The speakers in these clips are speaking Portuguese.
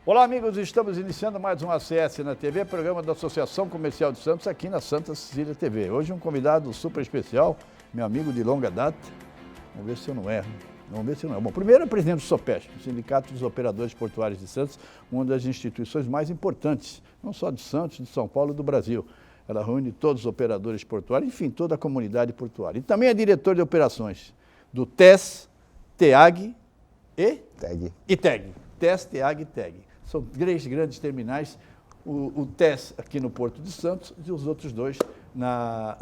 Olá, amigos, estamos iniciando mais um ACS na TV, programa da Associação Comercial de Santos, aqui na Santa Cecília TV. Hoje um convidado super especial, meu amigo de longa data. Vamos ver se eu não erro. Bom, primeiro é o presidente do SOPESP, o Sindicato dos Operadores Portuários de Santos, uma das instituições mais importantes, não só de Santos, de São Paulo e do Brasil. Ela reúne todos os operadores portuários, enfim, toda a comunidade portuária. E também é diretor de operações do TES, TEAG e TEG. TES, TEAG e TEG. São três grandes terminais, o TES aqui no Porto de Santos e os outros dois na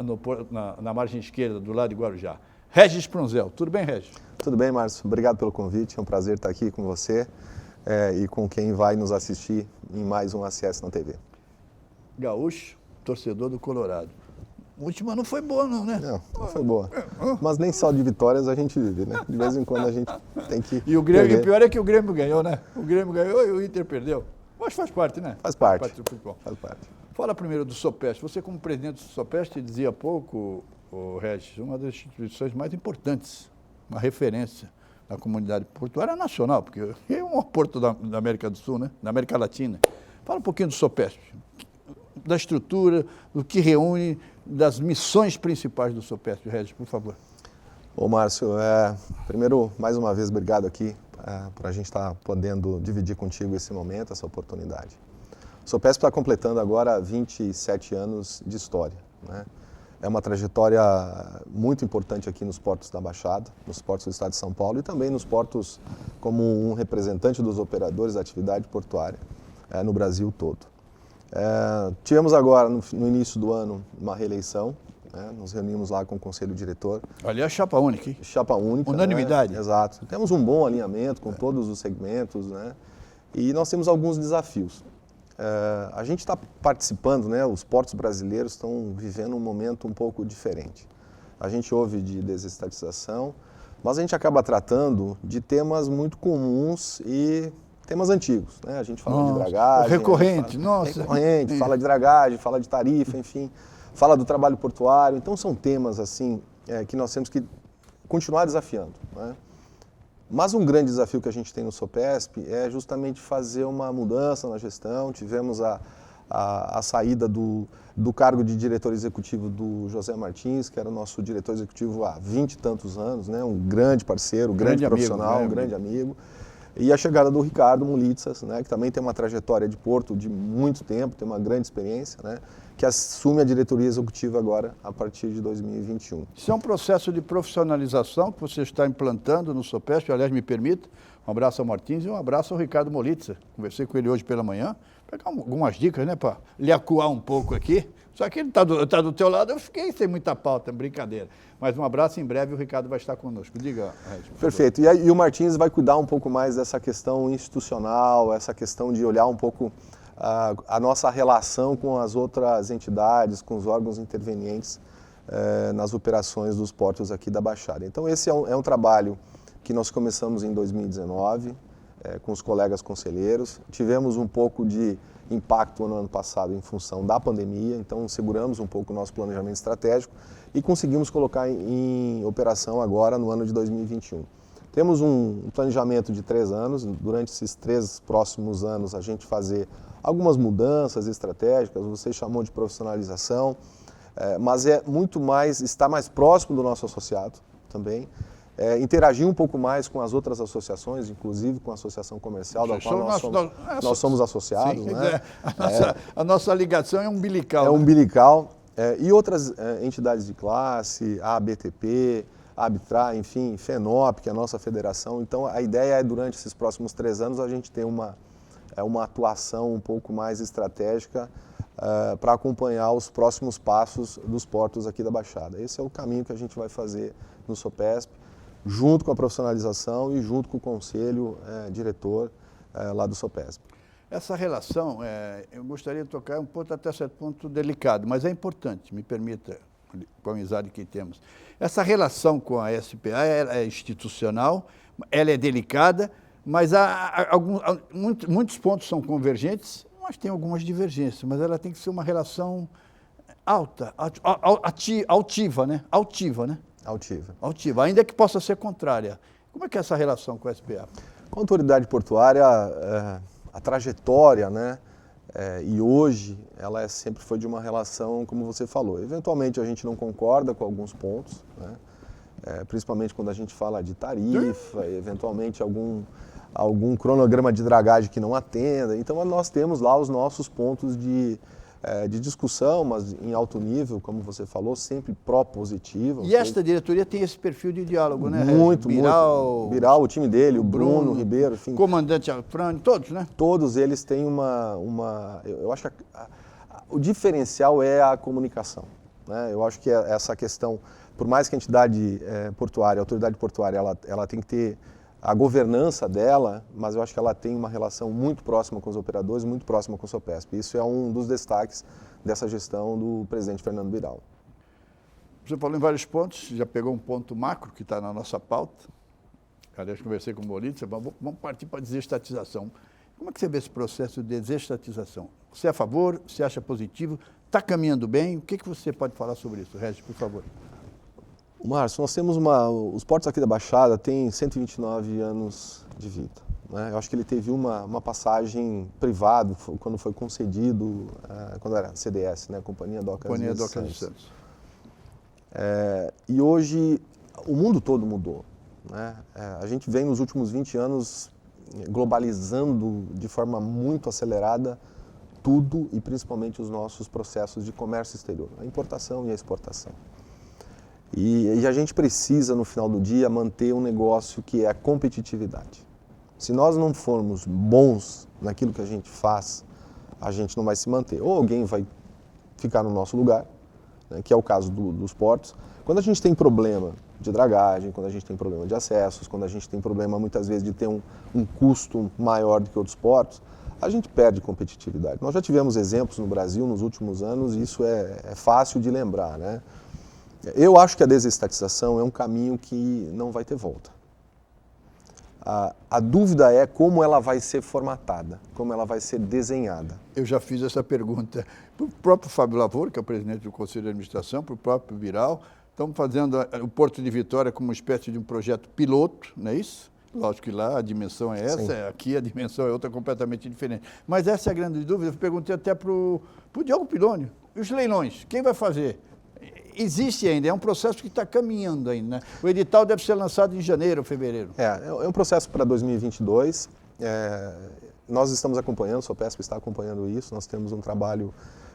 margem esquerda, do lado de Guarujá. Regis Pronzel. Tudo bem, Regis? Tudo bem, Márcio. Obrigado pelo convite. É um prazer estar aqui com você e com quem vai nos assistir em mais um ACS na TV. Gaúcho, torcedor do Colorado. A última não foi boa, não, né? Não foi boa. Mas nem só de vitórias a gente vive, né? De vez em quando a gente tem que... E o Grêmio, o pior é que o Grêmio ganhou, né? O Grêmio ganhou e o Inter perdeu. Mas faz parte, né? Faz parte do futebol. Faz parte. Fala primeiro do SOPESP. Você, como presidente do SOPESP, dizia há pouco, Regis, uma das instituições mais importantes, uma referência na comunidade portuária nacional, porque é um porto da América do Sul, né? Da América Latina. Fala um pouquinho do SOPESP, da estrutura, do que reúne, das missões principais do SOPESP, Regis, por favor. Ô, Márcio, primeiro, mais uma vez, obrigado aqui por a gente estar podendo dividir contigo esse momento, essa oportunidade. O SOPESP está completando agora 27 anos de história, né? É uma trajetória muito importante aqui nos portos da Baixada, nos portos do estado de São Paulo e também nos portos como um representante dos operadores da atividade portuária no Brasil todo. Tivemos agora, no início do ano, uma reeleição, né? Nos reunimos lá com o Conselho Diretor. Aliás, chapa única, hein? Chapa única. Unanimidade. Né? Exato. Temos um bom alinhamento com todos os segmentos, né? E nós temos alguns desafios. A gente está participando, né? Os portos brasileiros estão vivendo um momento um pouco diferente. A gente ouve de desestatização, mas a gente acaba tratando de temas muito comuns e temas antigos, né? A gente fala de dragagem. Recorrente, Recorrente, fala de dragagem, fala de tarifa, enfim, fala do trabalho portuário. Então são temas assim que nós temos que continuar desafiando, né? Mas um grande desafio que a gente tem no SOPESP é justamente fazer uma mudança na gestão. Tivemos a saída do cargo de diretor executivo do José Martins, que era o nosso diretor executivo há 20 e tantos anos, né? Um grande parceiro, um grande profissional, um grande amigo. E a chegada do Ricardo Mulitzas, né, que também tem uma trajetória de porto de muito tempo, tem uma grande experiência, né, que assume a diretoria executiva agora, a partir de 2021. Isso é um processo de profissionalização que você está implantando no SOPESP, aliás, me permita, um abraço ao Martins e um abraço ao Ricardo Mulitzas. Conversei com ele hoje pela manhã, pegar algumas dicas, né, para lhe acuar um pouco aqui. Só que ele está do teu lado, eu fiquei sem muita pauta, brincadeira. Mas um abraço, em breve o Ricardo vai estar conosco. Diga, Regis. Perfeito. E o Martins vai cuidar um pouco mais dessa questão institucional, essa questão de olhar um pouco a nossa relação com as outras entidades, com os órgãos intervenientes nas operações dos portos aqui da Baixada. Então esse é um trabalho que nós começamos em 2019, com os colegas conselheiros. Tivemos um pouco de impacto no ano passado em função da pandemia, então seguramos um pouco o nosso planejamento estratégico e conseguimos colocar em operação agora no ano de 2021. Temos um planejamento de 3 anos, durante esses 3 próximos anos a gente fazer algumas mudanças estratégicas, você chamou de profissionalização, mas é muito mais, estar mais próximo do nosso associado também, interagir um pouco mais com as outras associações, inclusive com a Associação Comercial, da qual nós somos associados. Sim, né? A nossa ligação é umbilical. É umbilical. E outras entidades de classe, a ABTP, a Arbitrar, enfim, FENOP, que é a nossa federação. Então, a ideia é, durante esses próximos 3 anos, a gente ter uma atuação um pouco mais estratégica para acompanhar os próximos passos dos portos aqui da Baixada. Esse é o caminho que a gente vai fazer no SOPESP, junto com a profissionalização e junto com o conselho diretor lá do SOPESP. Essa relação, eu gostaria de tocar um ponto até certo ponto delicado, mas é importante, me permita, com a amizade que temos. Essa relação com a SPA é institucional, ela é delicada, mas muitos pontos são convergentes, mas tem algumas divergências, mas ela tem que ser uma relação altiva, né? Altiva, ainda que possa ser contrária. Como é que é essa relação com a SPA? Com a autoridade portuária, a trajetória, né? E hoje ela sempre foi de uma relação, como você falou, eventualmente a gente não concorda com alguns pontos, né? Principalmente quando a gente fala de tarifa, eventualmente algum cronograma de dragagem que não atenda. Então nós temos lá os nossos pontos de discussão, mas em alto nível, como você falou, sempre pró-positivo. E esta diretoria tem esse perfil de diálogo, né? Muito, Biral, muito. Biral, o time dele, o Bruno Ribeiro, enfim. Comandante Alfrani, todos, né? Todos eles têm eu acho que o diferencial é a comunicação, né? Eu acho que essa questão, por mais que a entidade portuária, a autoridade portuária, ela tem que ter a governança dela, mas eu acho que ela tem uma relação muito próxima com os operadores, muito próxima com o Sopesp. Isso é um dos destaques dessa gestão do presidente Fernando Biral. Você falou em vários pontos, já pegou um ponto macro que está na nossa pauta. Aliás, conversei com o Bolívar, vamos partir para a desestatização. Como é que você vê esse processo de desestatização? Você é a favor? Você acha positivo? Está caminhando bem? O que você pode falar sobre isso, Regis, por favor? Márcio, nós temos os portos aqui da Baixada têm 129 anos de vida, né? Eu acho que ele teve uma passagem privada quando foi concedido, quando era CDS, né? Companhia Docas de Santos. E hoje o mundo todo mudou, né? A gente vem nos últimos 20 anos globalizando de forma muito acelerada tudo e principalmente os nossos processos de comércio exterior, a importação e a exportação. E a gente precisa, no final do dia, manter um negócio que é a competitividade. Se nós não formos bons naquilo que a gente faz, a gente não vai se manter. Ou alguém vai ficar no nosso lugar, né, que é o caso dos portos. Quando a gente tem problema de dragagem, quando a gente tem problema de acessos, quando a gente tem problema, muitas vezes, de ter um custo maior do que outros portos, a gente perde competitividade. Nós já tivemos exemplos no Brasil nos últimos anos e isso é fácil de lembrar, né? Eu acho que a desestatização é um caminho que não vai ter volta. A dúvida é como ela vai ser formatada, como ela vai ser desenhada. Eu já fiz essa pergunta para o próprio Fábio Lavoro, que é o presidente do Conselho de Administração, para o próprio Biral. Estamos fazendo o Porto de Vitória como uma espécie de um projeto piloto, não é isso? Lógico que lá a dimensão é essa, sim. Aqui a dimensão é outra completamente diferente. Mas essa é a grande dúvida. Eu perguntei até para o Diogo Piloni. E os leilões, quem vai fazer? Existe ainda, é um processo que está caminhando ainda, né? O edital deve ser lançado em janeiro ou fevereiro. É um processo para 2022. Nós estamos acompanhando, o Sopesp está acompanhando isso. Nós temos um trabalho,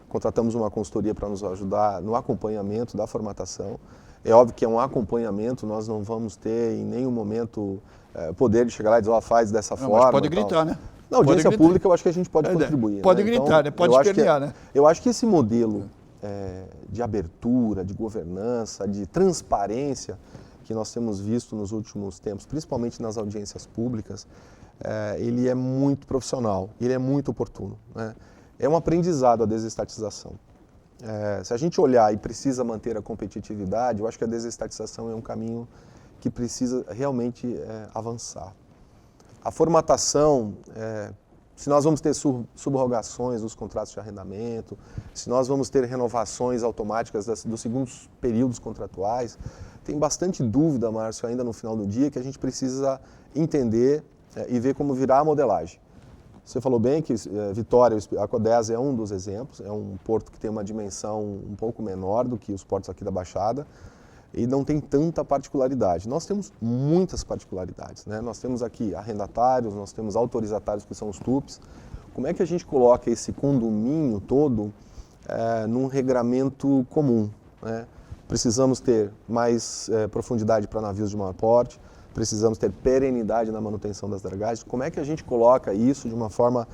contratamos uma consultoria para nos ajudar no acompanhamento da formatação. É óbvio que é um acompanhamento, nós não vamos ter em nenhum momento poder de chegar lá e dizer, faz dessa forma. Mas pode gritar, né? Na audiência pública eu acho que a gente pode contribuir. Pode né? gritar, né? Pode espernear, né? Eu acho que esse modelo de abertura, de governança, de transparência que nós temos visto nos últimos tempos, principalmente nas audiências públicas, ele é muito profissional, ele é muito oportuno, né? É um aprendizado a desestatização. Se a gente olhar e precisa manter a competitividade, eu acho que a desestatização é um caminho que precisa realmente avançar. A formatação, se nós vamos ter subrogações dos contratos de arrendamento, se nós vamos ter renovações automáticas dos segundos períodos contratuais, tem bastante dúvida, Márcio, ainda no final do dia, que a gente precisa entender e ver como virar a modelagem. Você falou bem que Vitória, a Codesa é um dos exemplos, é um porto que tem uma dimensão um pouco menor do que os portos aqui da Baixada e não tem tanta particularidade. Nós temos muitas particularidades, né? Nós temos aqui arrendatários, nós temos autorizatários que são os TUPs. Como é que a gente coloca esse condomínio todo num regramento comum, né? Precisamos ter mais profundidade para navios de maior porte, precisamos ter perenidade na manutenção das dragagens. Como é que a gente coloca isso de uma forma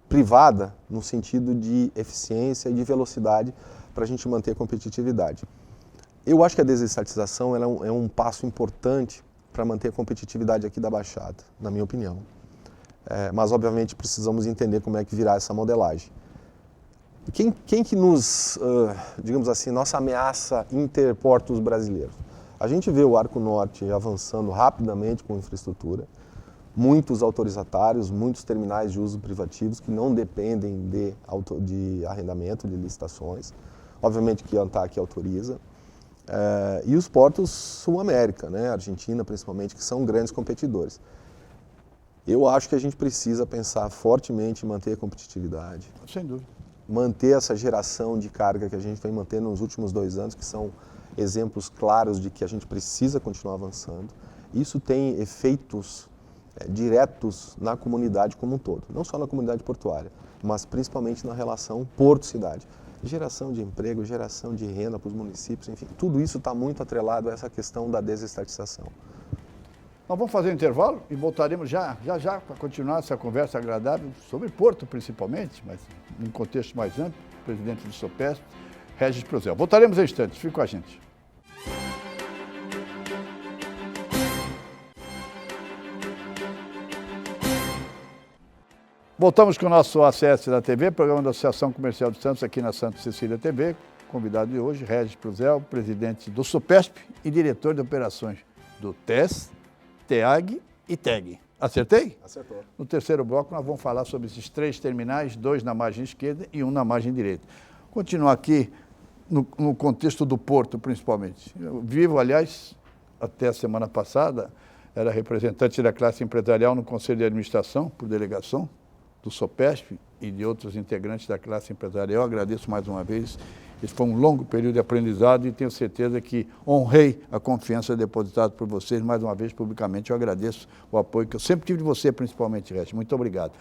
privada, no sentido de eficiência e de velocidade, para a gente manter a competitividade? Eu acho que a desestatização ela é um passo importante para manter a competitividade aqui da Baixada, na minha opinião. Mas, obviamente, precisamos entender como é que virá essa modelagem. Quem que nos, digamos assim, nossa ameaça interportos brasileiros? A gente vê o Arco Norte avançando rapidamente com infraestrutura, muitos autorizatários, muitos terminais de uso privativos que não dependem de arrendamento, de licitações. Obviamente que a ANTAC autoriza. E os portos Sul-América, né, Argentina principalmente, que são grandes competidores. Eu acho que a gente precisa pensar fortemente em manter a competitividade. Sem dúvida. Manter essa geração de carga que a gente vem mantendo nos últimos 2 anos, que são exemplos claros de que a gente precisa continuar avançando. Isso tem efeitos diretos na comunidade como um todo, não só na comunidade portuária, mas principalmente na relação porto-cidade. Geração de emprego, geração de renda para os municípios, enfim, tudo isso está muito atrelado a essa questão da desestatização. Nós vamos fazer um intervalo e voltaremos já para continuar essa conversa agradável sobre Porto, principalmente, mas num contexto mais amplo, presidente do Sopesp, Regis Prozel. Voltaremos em instantes, fique com a gente. Voltamos com o nosso ACS da TV, programa da Associação Comercial de Santos, aqui na Santa Cecília TV. Convidado de hoje, Regis Prozel, presidente do Sopesp e diretor de operações do TES, TEAG e TEG. Acertei? Acertou. No terceiro bloco, nós vamos falar sobre esses 3 terminais, 2 na margem esquerda e 1 na margem direita. Continuar aqui no contexto do Porto, principalmente. Eu vivo, aliás, até a semana passada, era representante da classe empresarial no Conselho de Administração, por delegação, do Sopesp e de outros integrantes da classe empresarial. Eu agradeço mais uma vez. Esse foi um longo período de aprendizado e tenho certeza que honrei a confiança depositada por vocês. Mais uma vez, publicamente, eu agradeço o apoio que eu sempre tive de você, principalmente, Regis. Muito obrigado.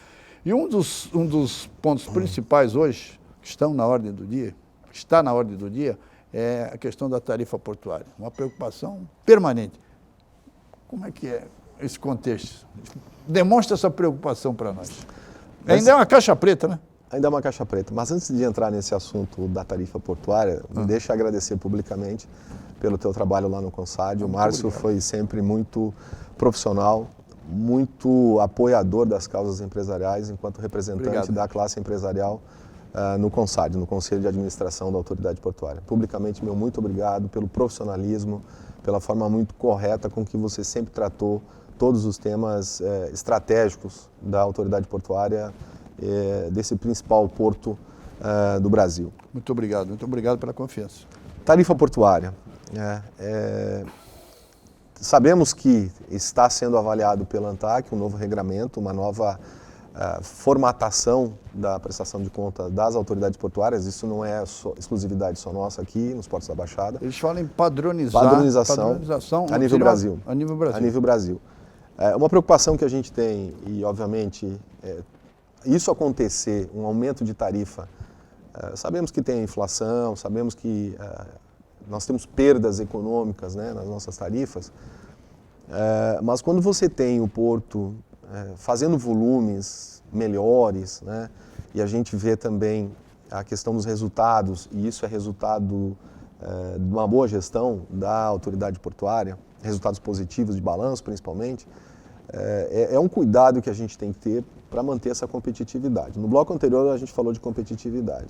E um dos pontos principais hoje, que estão na ordem do dia, está na ordem do dia, é a questão da tarifa portuária. Uma preocupação permanente. Como é que é esse contexto? Demonstra essa preocupação para nós. Ainda é uma caixa preta, né? Ainda é uma caixa preta. Mas antes de entrar nesse assunto da tarifa portuária, me deixa agradecer publicamente pelo teu trabalho lá no Consad. O Márcio foi sempre muito profissional, muito apoiador das causas empresariais, enquanto representante da classe empresarial no Consad, no Conselho de Administração da Autoridade Portuária. Publicamente, meu muito obrigado pelo profissionalismo, pela forma muito correta com que você sempre tratou todos os temas estratégicos da autoridade portuária desse principal porto do Brasil. Muito obrigado pela confiança. Tarifa portuária. Sabemos que está sendo avaliado pela ANTAQ um novo regramento, uma nova formatação da prestação de conta das autoridades portuárias. Isso não é exclusividade só nossa aqui nos Portos da Baixada. Eles falam em padronização a nível Brasil. A nível Brasil. A nível Brasil. Uma preocupação que a gente tem, e obviamente isso acontecer, um aumento de tarifa, sabemos que tem inflação, sabemos que nós temos perdas econômicas, né, nas nossas tarifas, mas quando você tem o porto fazendo volumes melhores, né, e a gente vê também a questão dos resultados, e isso é resultado de uma boa gestão da autoridade portuária, resultados positivos de balanço principalmente, é um cuidado que a gente tem que ter para manter essa competitividade. No bloco anterior a gente falou de competitividade.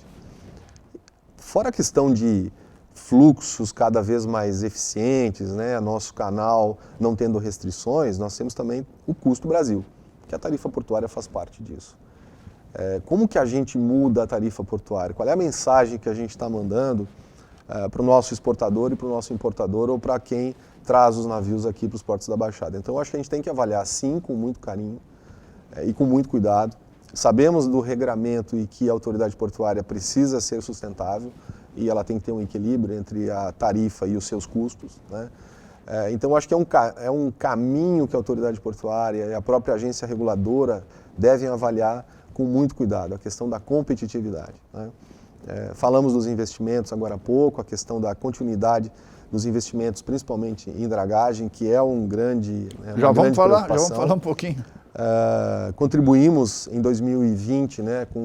Fora a questão de fluxos cada vez mais eficientes, né, nosso canal não tendo restrições, nós temos também o custo Brasil, que a tarifa portuária faz parte disso. Como que a gente muda a tarifa portuária? Qual é a mensagem que a gente está mandando para o nosso exportador e para o nosso importador ou para quem traz os navios aqui para os portos da Baixada? Então, eu acho que a gente tem que avaliar, sim, com muito carinho e com muito cuidado. Sabemos do regramento e que a autoridade portuária precisa ser sustentável e ela tem que ter um equilíbrio entre a tarifa e os seus custos, né? Então, eu acho que é um caminho que a autoridade portuária e a própria agência reguladora devem avaliar com muito cuidado, a questão da competitividade, né? Falamos dos investimentos agora há pouco, a questão da continuidade dos investimentos, principalmente em dragagem, que é um grande já vamos falar um pouquinho. Contribuímos em 2020, né, com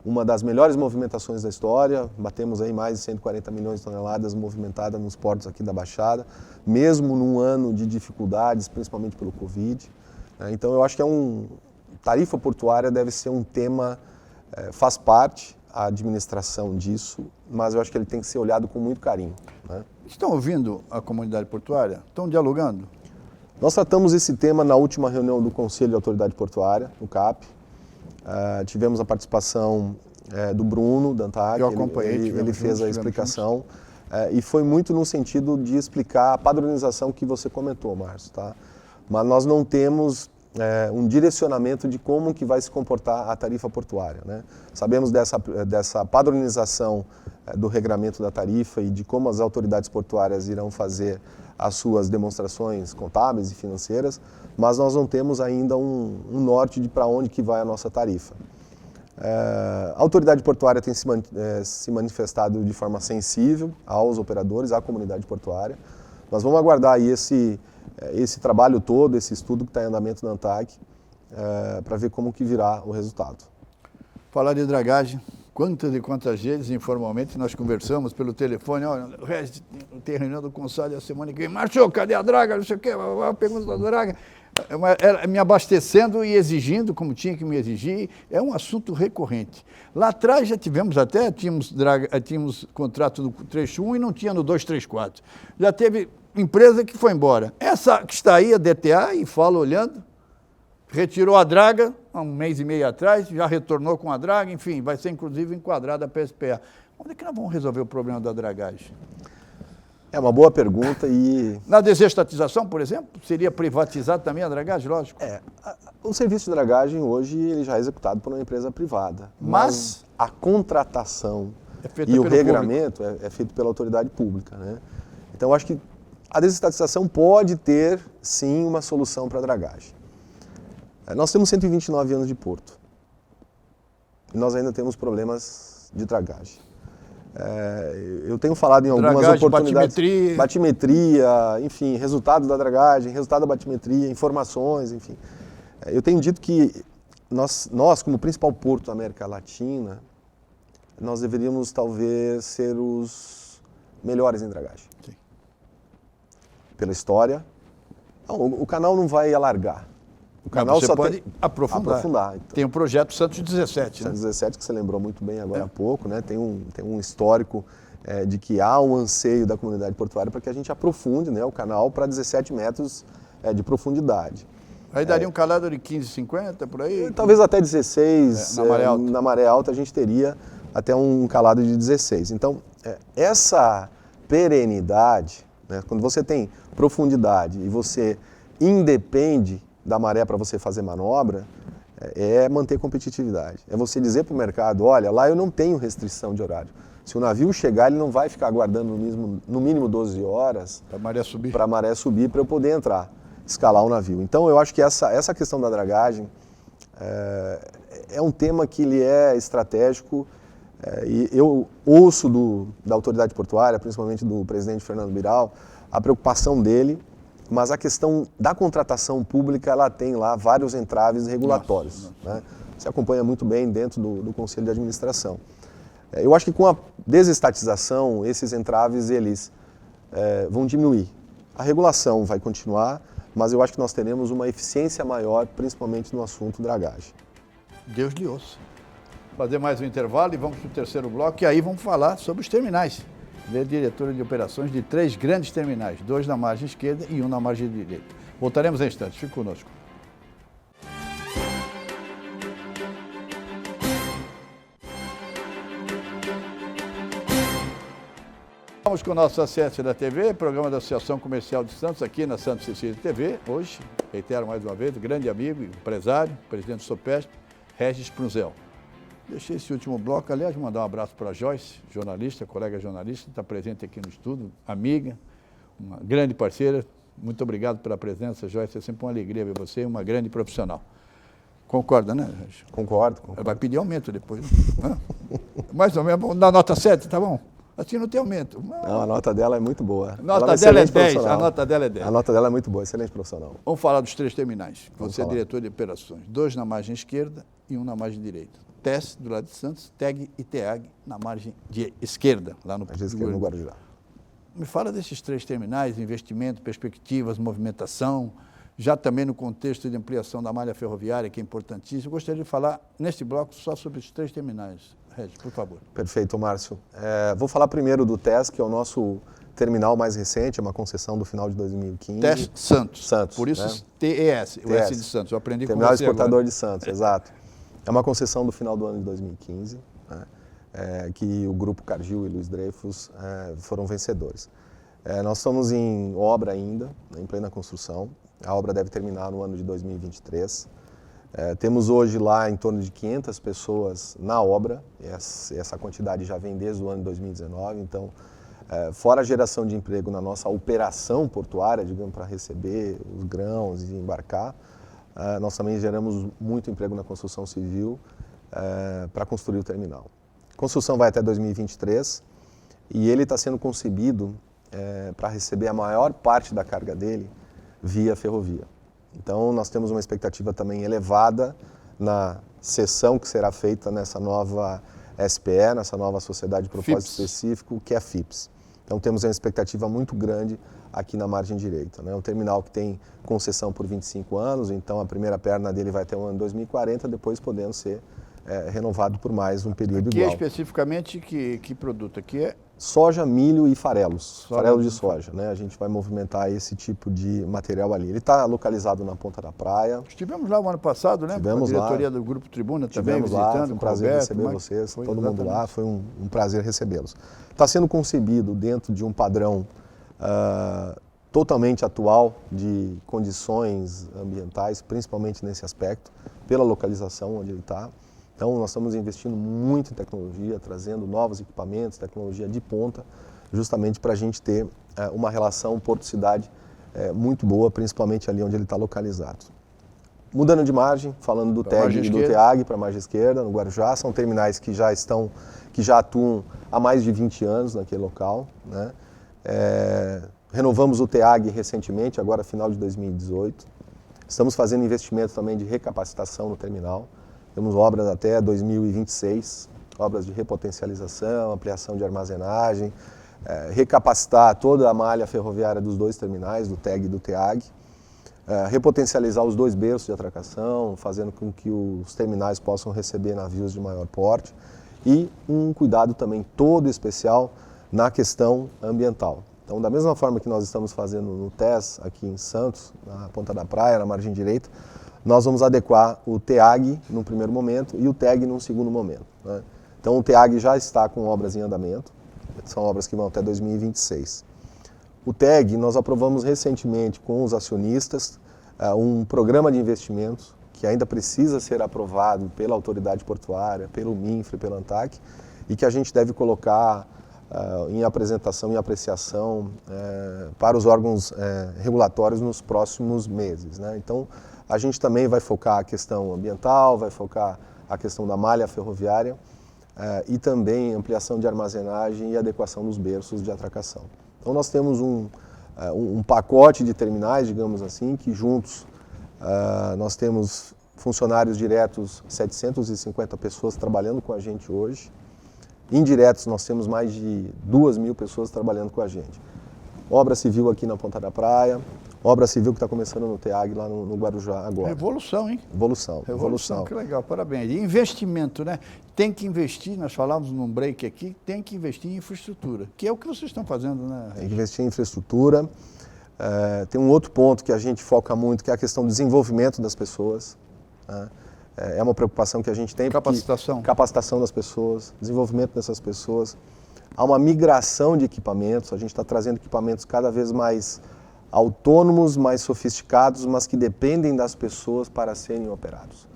uma das melhores movimentações da história, batemos aí mais de 140 milhões de toneladas movimentadas nos portos aqui da Baixada, mesmo num ano de dificuldades, principalmente pelo Covid. Então eu acho que tarifa portuária deve ser um tema, faz parte a administração disso, mas eu acho que ele tem que ser olhado com muito carinho, né? Estão ouvindo a comunidade portuária? Estão dialogando? Nós tratamos esse tema na última reunião do Conselho de Autoridade Portuária, no CAP. Tivemos a participação do Bruno, da ANTAQ. Eu acompanhei, ele fez a explicação e foi muito no sentido de explicar a padronização que você comentou, Márcio, tá? Mas nós não temos um direcionamento de como que vai se comportar a tarifa portuária, né? Sabemos dessa padronização do regramento da tarifa e de como as autoridades portuárias irão fazer as suas demonstrações contábeis e financeiras, mas nós não temos ainda um norte de para onde que vai a nossa tarifa. A autoridade portuária tem se manifestado de forma sensível aos operadores, à comunidade portuária. Nós vamos aguardar aí esse trabalho todo, esse estudo que está em andamento na ANTAQ, para ver como que virá o resultado. Falar de dragagem, quantas e quantas vezes, informalmente, nós conversamos pelo telefone, olha, o resto tem reunião do consórcio a semana que vem, Márcio, cadê a draga, não sei o quê, a pergunta da draga, me abastecendo e exigindo, como tinha que me exigir, é um assunto recorrente. Lá atrás já tínhamos contrato do trecho 1 e não tinha no 234. Já teve empresa que foi embora. Essa que está aí, a DTA, e fala olhando, retirou a draga há um mês e meio atrás, já retornou com a draga, enfim, vai ser inclusive enquadrada a PSPA. Onde é que nós vamos resolver o problema da dragagem? É uma boa pergunta e... Na desestatização, por exemplo, seria privatizado também a dragagem, lógico? O serviço de dragagem hoje ele já é executado por uma empresa privada. Mas a contratação e o regramento é feito pela autoridade pública, né? Então, eu acho que a desestatização pode ter, sim, uma solução para a dragagem. Nós temos 129 anos de porto e nós ainda temos problemas de dragagem. Eu tenho falado em algumas oportunidades... Batimetria, enfim, resultado da dragagem, resultado da batimetria, informações, enfim. Eu tenho dito que nós, como principal porto da América Latina, nós deveríamos talvez ser os melhores em dragagem. Sim. Pela história. Não, o canal não vai alargar. O canal só pode aprofundar. Então. Tem o projeto Santos 17, Santos 17, que você lembrou muito bem agora há pouco, né? Tem um histórico de que há um anseio da comunidade portuária para que a gente aprofunde, né, o canal para 17 metros de profundidade. Aí daria um calado de 15,50 por aí? Talvez até 16. Na maré alta. Na maré alta a gente teria até um calado de 16. Então, essa perenidade, né, quando você tem profundidade e você independe da maré para você fazer manobra, é manter competitividade. É você dizer para o mercado, olha, lá eu não tenho restrição de horário. Se o navio chegar, ele não vai ficar aguardando no mínimo 12 horas para a maré subir, para eu poder entrar, escalar o navio. Então, eu acho que essa questão da dragagem é um tema que ele é estratégico e eu ouço da autoridade portuária, principalmente do presidente Fernando Biral, a preocupação dele, mas a questão da contratação pública, ela tem lá vários entraves regulatórios. Né? Você acompanha muito bem dentro do Conselho de Administração. Eu acho que com a desestatização, esses entraves, eles vão diminuir. A regulação vai continuar, mas eu acho que nós teremos uma eficiência maior, principalmente no assunto dragagem. Deus lhe ouça. Fazer mais um intervalo e vamos para o terceiro bloco, e aí vamos falar sobre os terminais. Ele é diretora de operações de 3 grandes terminais, 2 na margem esquerda e 1 na margem direita. Voltaremos em instantes, fique conosco. Vamos com o nosso acesso da TV, programa da Associação Comercial de Santos, aqui na Santa Cecília TV. Hoje, reitero mais uma vez, o grande amigo, empresário, presidente do Sopesp, Regis Prunzel. Deixei esse último bloco, aliás, mandar um abraço para a Joyce, jornalista, colega jornalista, está presente aqui no estúdio, amiga, uma grande parceira. Muito obrigado pela presença, Joyce, é sempre uma alegria ver você, uma grande profissional. Concorda, né, Regis? Concordo. Vai pedir aumento depois, né? Mais ou menos, na nota 7, tá bom? Assim não tem aumento. Não, a nota dela é muito boa. A nota dela é 10, a nota dela é 10. A nota dela é muito boa, excelente profissional. Vamos falar dos 3 terminais. Você é diretor de operações. 2 na margem esquerda e 1 na margem direita. TES, do lado de Santos, TEG e TEAG na margem de esquerda, lá no Guarujá. Me fala desses 3 terminais, investimento, perspectivas, movimentação, já também no contexto de ampliação da malha ferroviária, que é importantíssimo. Eu gostaria de falar, neste bloco, só sobre os 3 terminais. Regis, por favor. Perfeito, Márcio. Vou falar primeiro do TES, que é o nosso terminal mais recente, é uma concessão do final de 2015. TES Santos. Santos. Por isso, né? TES, o TES. S de Santos. Eu aprendi com você Terminal exportador agora. de Santos, exato. É uma concessão do final do ano de 2015, né? Que o Grupo Cargill e Luiz Dreyfus foram vencedores. Nós estamos em obra ainda, né, em plena construção. A obra deve terminar no ano de 2023. Temos hoje lá em torno de 500 pessoas na obra, essa quantidade já vem desde o ano de 2019, então, fora a geração de emprego na nossa operação portuária, digamos, para receber os grãos e embarcar, nós também geramos muito emprego na construção civil para construir o terminal. A construção vai até 2023 e ele está sendo concebido para receber a maior parte da carga dele via ferrovia. Então, nós temos uma expectativa também elevada na cessão que será feita nessa nova SPE, nessa nova Sociedade de Propósito Específico, que é a FIPS. Então, temos uma expectativa muito grande aqui na margem direita, né? Um terminal que tem concessão por 25 anos, então a primeira perna dele vai até o ano 2040, depois podendo ser renovado por mais um período igual. Aqui especificamente, que produto? Aqui é soja, milho e farelos, farelo de soja, né? A gente vai movimentar esse tipo de material ali. Ele está localizado na Ponta da Praia. Estivemos lá o ano passado, né? Estivemos com a diretoria do Grupo Tribuna também visitando. Lá, foi um prazer receber vocês, todo mundo lá, foi um prazer recebê-los. Está sendo concebido dentro de um padrão totalmente atual de condições ambientais, principalmente nesse aspecto, pela localização onde ele está. Então, nós estamos investindo muito em tecnologia, trazendo novos equipamentos, tecnologia de ponta, justamente para a gente ter uma relação porto-cidade muito boa, principalmente ali onde ele está localizado. Mudando de margem, falando do TEG e do TEAG para a margem esquerda, no Guarujá, são terminais que já atuam há mais de 20 anos naquele local, né? Renovamos o TEAG recentemente, agora final de 2018. Estamos fazendo investimento também de recapacitação no terminal. Temos obras até 2026, obras de repotencialização, ampliação de armazenagem, recapacitar toda a malha ferroviária dos dois terminais, do TEG e do TEAG, repotencializar os dois berços de atracação, fazendo com que os terminais possam receber navios de maior porte e um cuidado também todo especial na questão ambiental. Então, da mesma forma que nós estamos fazendo no TES, aqui em Santos, na Ponta da Praia, na margem direita, nós vamos adequar o TEAG num primeiro momento e o TEG num segundo momento, né? Então, o TEAG já está com obras em andamento, são obras que vão até 2026. O TEG, nós aprovamos recentemente com os acionistas um programa de investimentos que ainda precisa ser aprovado pela autoridade portuária, pelo MINFRE, pela ANTAC, e que a gente deve colocar em apresentação e apreciação para os órgãos regulatórios nos próximos meses, né? Então, a gente também vai focar a questão ambiental, vai focar a questão da malha ferroviária e também ampliação de armazenagem e adequação dos berços de atracação. Então, nós temos um pacote de terminais, digamos assim, que juntos nós temos funcionários diretos, 750 pessoas trabalhando com a gente hoje. Indiretos, nós temos mais de 2.000 pessoas trabalhando com a gente. Obra civil aqui na Ponta da Praia, obra civil que está começando no TEAG lá no Guarujá agora. Revolução, hein? Revolução. Que legal, parabéns. E investimento, né? Tem que investir, nós falávamos num break aqui, tem que investir em infraestrutura, que é o que vocês estão fazendo, né? Tem que investir em infraestrutura. Tem um outro ponto que a gente foca muito, que é a questão do desenvolvimento das pessoas, né? É uma preocupação que a gente tem. Capacitação. Capacitação das pessoas, desenvolvimento dessas pessoas. Há uma migração de equipamentos, a gente está trazendo equipamentos cada vez mais autônomos, mais sofisticados, mas que dependem das pessoas para serem operados.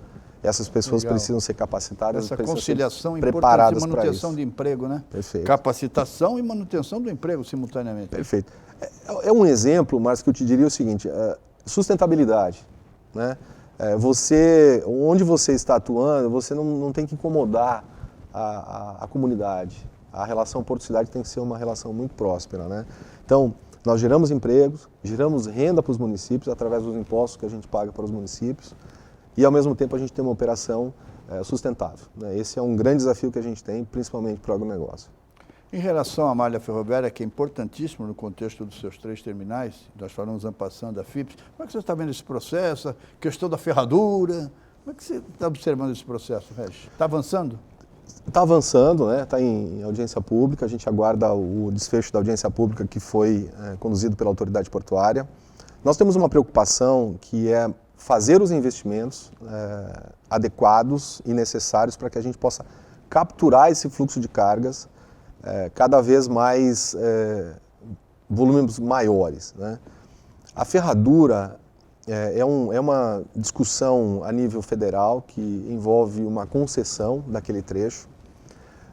Essas pessoas precisam ser capacitadas, essa precisam conciliação ser preparadas e manutenção de emprego, né? Perfeito. Capacitação e manutenção do emprego simultaneamente. Perfeito. É um exemplo, mas que eu te diria o seguinte, sustentabilidade, né? Onde você está atuando, você não tem que incomodar a comunidade. A relação porto-cidade tem que ser uma relação muito próspera, né? Então, nós geramos empregos, geramos renda para os municípios através dos impostos que a gente paga para os municípios e, ao mesmo tempo, a gente tem uma operação sustentável, né? Esse é um grande desafio que a gente tem, principalmente para o agronegócio. Em relação à malha ferroviária, que é importantíssimo no contexto dos seus 3 terminais, nós falamos passando da FIPS, como é que você está vendo esse processo, a questão da ferradura, como é que você está observando esse processo, Regis? Está avançando? Está avançando, né? Está em audiência pública, a gente aguarda o desfecho da audiência pública que foi conduzido pela autoridade portuária. Nós temos uma preocupação que é fazer os investimentos adequados e necessários para que a gente possa capturar esse fluxo de cargas cada vez mais volumes maiores, né? A ferradura é uma discussão a nível federal que envolve uma concessão daquele trecho.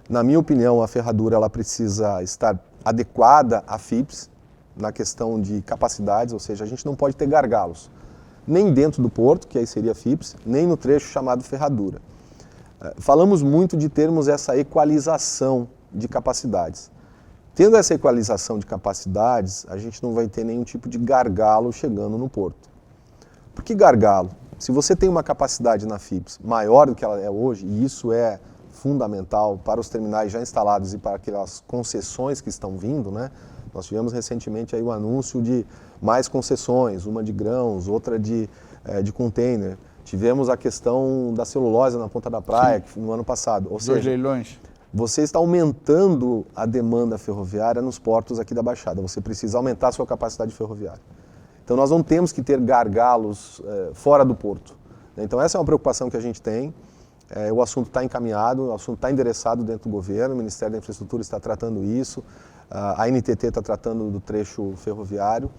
Na minha opinião, a ferradura ela precisa estar adequada à FIPS na questão de capacidades, ou seja, a gente não pode ter gargalos, nem dentro do porto, que aí seria FIPS, nem no trecho chamado ferradura. Falamos muito de termos essa equalização de capacidades. Tendo essa equalização de capacidades, a gente não vai ter nenhum tipo de gargalo chegando no porto. Por que gargalo? Se você tem uma capacidade na FIPS maior do que ela é hoje, e isso é fundamental para os terminais já instalados e para aquelas concessões que estão vindo, né? Nós tivemos recentemente aí o anúncio de mais concessões, uma de grãos, outra de container. Tivemos a questão da celulose na Ponta da Praia, que no ano passado. Ou seja, 2 leilões. Você está aumentando a demanda ferroviária nos portos aqui da Baixada. Você precisa aumentar a sua capacidade ferroviária. Então nós não temos que ter gargalos fora do porto. Então essa é uma preocupação que a gente tem. O assunto está encaminhado, o assunto está endereçado dentro do governo, o Ministério da Infraestrutura está tratando isso, a NTT está tratando do trecho ferroviário.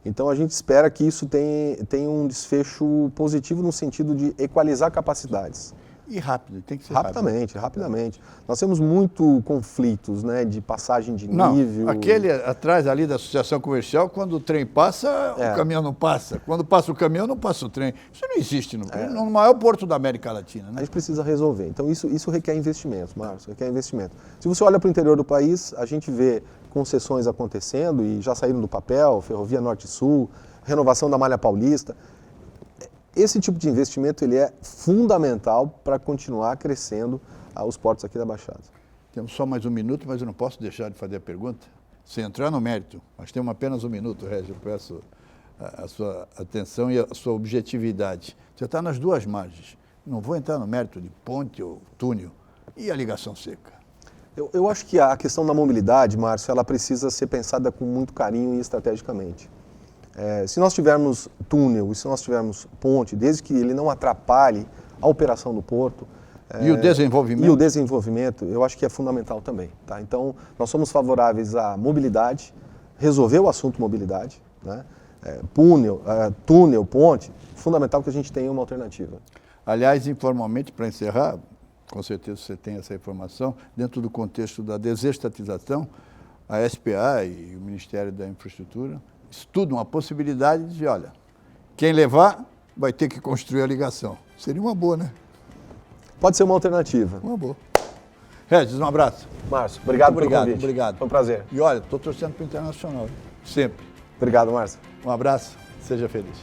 Então a gente espera que isso tenha um desfecho positivo no sentido de equalizar capacidades. E rápido, tem que ser rapidamente. Nós temos muito conflitos, né, de passagem de nível. Não, aquele atrás ali da associação comercial, quando o trem passa, o caminhão não passa. Quando passa o caminhão, não passa o trem. Isso não existe no maior porto da América Latina, né? A gente precisa resolver. Então isso requer investimento, Márcio, requer investimento. Se você olha para o interior do país, a gente vê concessões acontecendo e já saíram do papel, Ferrovia Norte-Sul, renovação da Malha Paulista. Esse tipo de investimento ele é fundamental para continuar crescendo os portos aqui da Baixada. Temos só mais um minuto, mas eu não posso deixar de fazer a pergunta, sem entrar no mérito. Nós temos apenas um minuto, Régio, eu peço a sua atenção e a sua objetividade. Você está nas duas margens. Não vou entrar no mérito de ponte ou túnel. E a ligação seca? Eu acho que a questão da mobilidade, Márcio, ela precisa ser pensada com muito carinho e estrategicamente. Se nós tivermos túnel e se nós tivermos ponte, desde que ele não atrapalhe a operação do porto... E o desenvolvimento? E o desenvolvimento, eu acho que é fundamental também. Tá? Então, nós somos favoráveis à mobilidade, resolver o assunto mobilidade, né? Túnel, ponte, fundamental que a gente tenha uma alternativa. Aliás, informalmente, para encerrar, com certeza você tem essa informação, dentro do contexto da desestatização, a SPA e o Ministério da Infraestrutura estudam a possibilidade de, olha, quem levar vai ter que construir a ligação. Seria uma boa, né? Pode ser uma alternativa. Uma boa. Regis, um abraço. Márcio, obrigado pelo convite. Obrigado. Foi um prazer. E olha, estou torcendo para o Internacional, sempre. Obrigado, Márcio. Um abraço, seja feliz.